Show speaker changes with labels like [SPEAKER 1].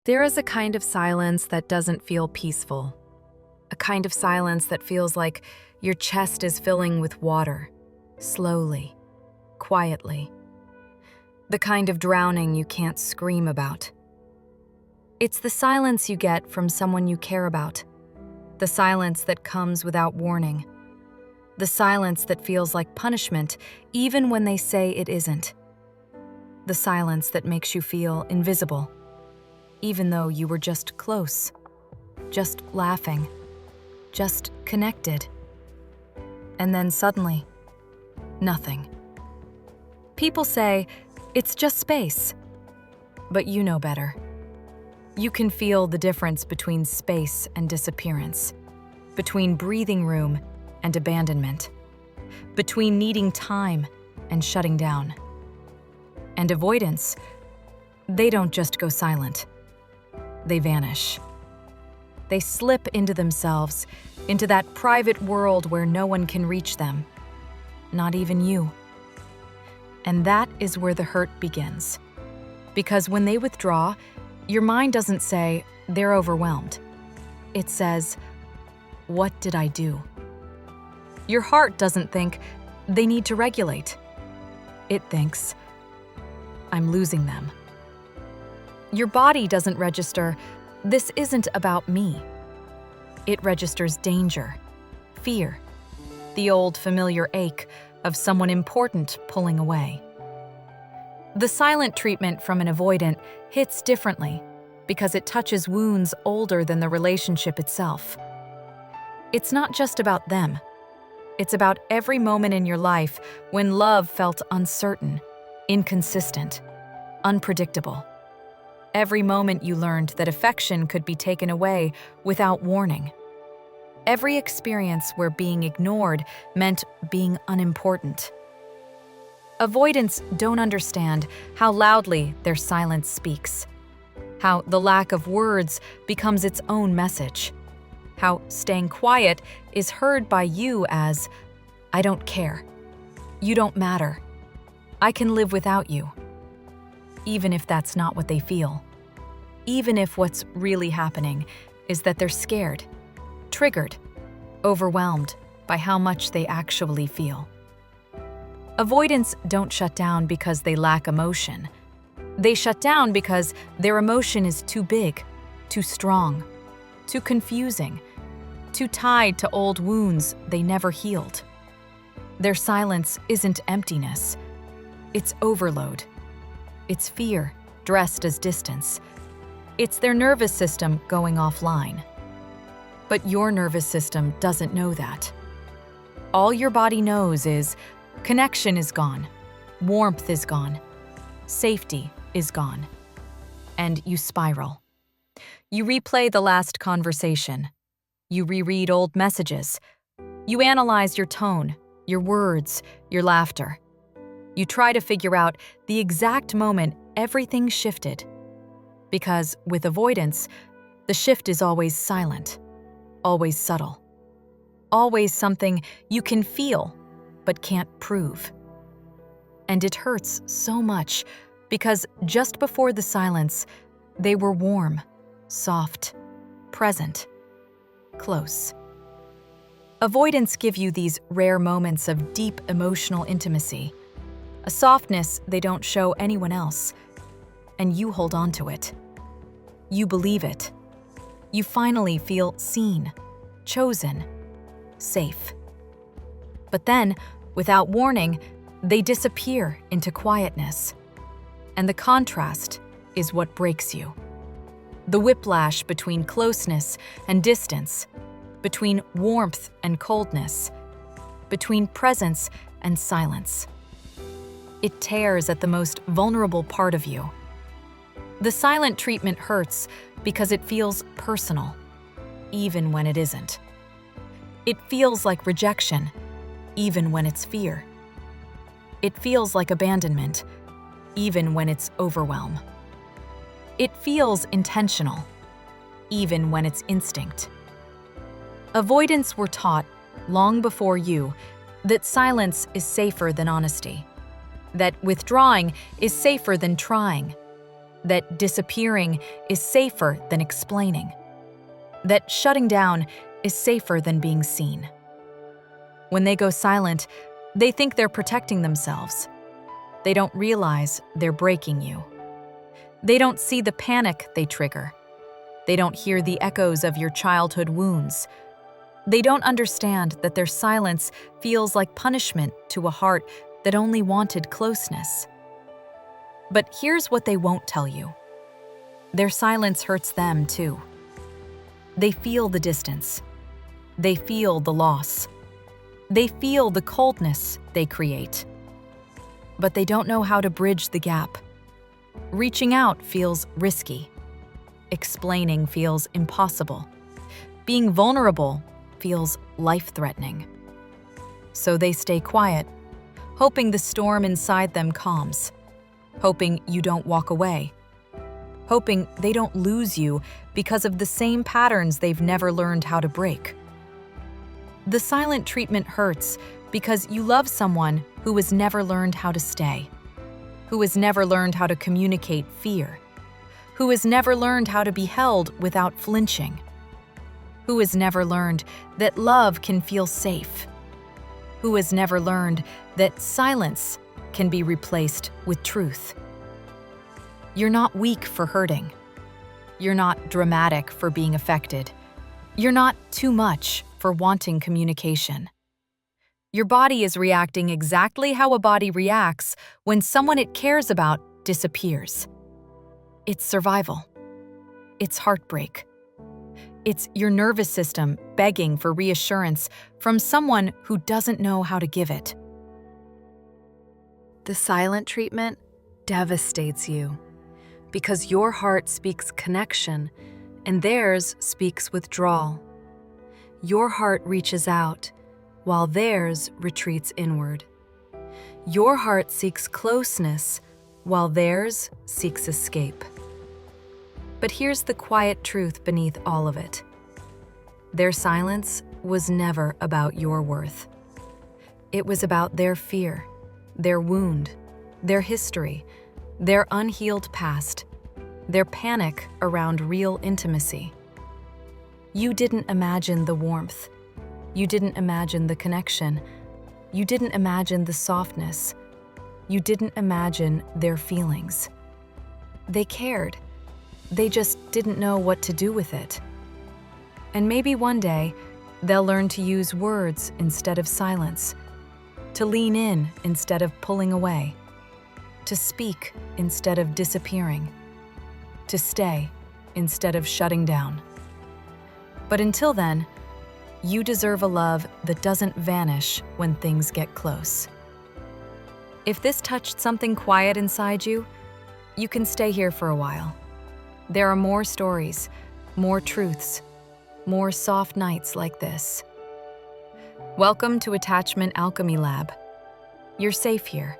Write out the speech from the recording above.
[SPEAKER 1] There is a kind of silence that doesn't feel peaceful. A kind of silence that feels like your chest is filling with water, slowly, quietly. The kind of drowning you can't scream about. It's the silence you get from someone you care about. The silence that comes without warning. The silence that feels like punishment, even when they say it isn't. The silence that makes you feel invisible, even though you were just close, just laughing, just connected. And then suddenly, nothing. People say, it's just space. But you know better. You can feel the difference between space and disappearance, between breathing room and abandonment, between needing time and shutting down. And avoidance, they don't just go silent. They vanish. They slip into themselves, into that private world where no one can reach them, not even you. And that is where the hurt begins. Because when they withdraw, your mind doesn't say, they're overwhelmed. It says, what did I do? Your heart doesn't think, they need to regulate. It thinks, I'm losing them. Your body doesn't register, this isn't about me. It registers danger, fear, the old familiar ache of someone important pulling away. The silent treatment from an avoidant hits differently because it touches wounds older than the relationship itself. It's not just about them. It's about every moment in your life when love felt uncertain, inconsistent, unpredictable. Every moment you learned that affection could be taken away without warning. Every experience where being ignored meant being unimportant. Avoidants don't understand how loudly their silence speaks, how the lack of words becomes its own message, how staying quiet is heard by you as, I don't care, you don't matter, I can live without you. Even if that's not what they feel. Even if what's really happening is that they're scared, triggered, overwhelmed by how much they actually feel. Avoidants don't shut down because they lack emotion. They shut down because their emotion is too big, too strong, too confusing, too tied to old wounds they never healed. Their silence isn't emptiness. It's overload. It's fear dressed as distance. It's their nervous system going offline. But your nervous system doesn't know that. All your body knows is connection is gone, warmth is gone, safety is gone, and you spiral. You replay the last conversation. You reread old messages. You analyze your tone, your words, your laughter. You try to figure out the exact moment everything shifted. Because with avoidance, the shift is always silent, always subtle, always something you can feel but can't prove. And it hurts so much because just before the silence, they were warm, soft, present, close. Avoidants give you these rare moments of deep emotional intimacy, a softness they don't show anyone else, and you hold on to it. You believe it. You finally feel seen, chosen, safe. But then, without warning, they disappear into quietness. And the contrast is what breaks you. The whiplash between closeness and distance, between warmth and coldness, between presence and silence. It tears at the most vulnerable part of you. The silent treatment hurts because it feels personal, even when it isn't. It feels like rejection, even when it's fear. It feels like abandonment, even when it's overwhelm. It feels intentional, even when it's instinct. Avoidants were taught, long before you, that silence is safer than honesty, that withdrawing is safer than trying, that disappearing is safer than explaining, that shutting down is safer than being seen. When they go silent, they think they're protecting themselves. They don't realize they're breaking you. They don't see the panic they trigger. They don't hear the echoes of your childhood wounds. They don't understand that their silence feels like punishment to a heart that only wanted closeness. But here's what they won't tell you. Their silence hurts them too. They feel the distance. They feel the loss. They feel the coldness they create. But they don't know how to bridge the gap. Reaching out feels risky. Explaining feels impossible. Being vulnerable feels life-threatening. So they stay quiet, hoping the storm inside them calms, hoping you don't walk away, hoping they don't lose you because of the same patterns they've never learned how to break. The silent treatment hurts because you love someone who has never learned how to stay, who has never learned how to communicate fear, who has never learned how to be held without flinching, who has never learned that love can feel safe, who has never learned that silence can be replaced with truth. You're not weak for hurting. You're not dramatic for being affected. You're not too much for wanting communication. Your body is reacting exactly how a body reacts when someone it cares about disappears. It's survival. It's heartbreak. It's your nervous system begging for reassurance from someone who doesn't know how to give it. The silent treatment devastates you because your heart speaks connection and theirs speaks withdrawal. Your heart reaches out while theirs retreats inward. Your heart seeks closeness while theirs seeks escape. But here's the quiet truth beneath all of it. Their silence was never about your worth. It was about their fear, their wound, their history, their unhealed past, their panic around real intimacy. You didn't imagine the warmth. You didn't imagine the connection. You didn't imagine the softness. You didn't imagine their feelings. They cared. They just didn't know what to do with it. And maybe one day, they'll learn to use words instead of silence, to lean in instead of pulling away, to speak instead of disappearing, to stay instead of shutting down. But until then, you deserve a love that doesn't vanish when things get close. If this touched something quiet inside you, you can stay here for a while. There are more stories, more truths, more soft nights like this. Welcome to Attachment Alchemy Lab. You're safe here.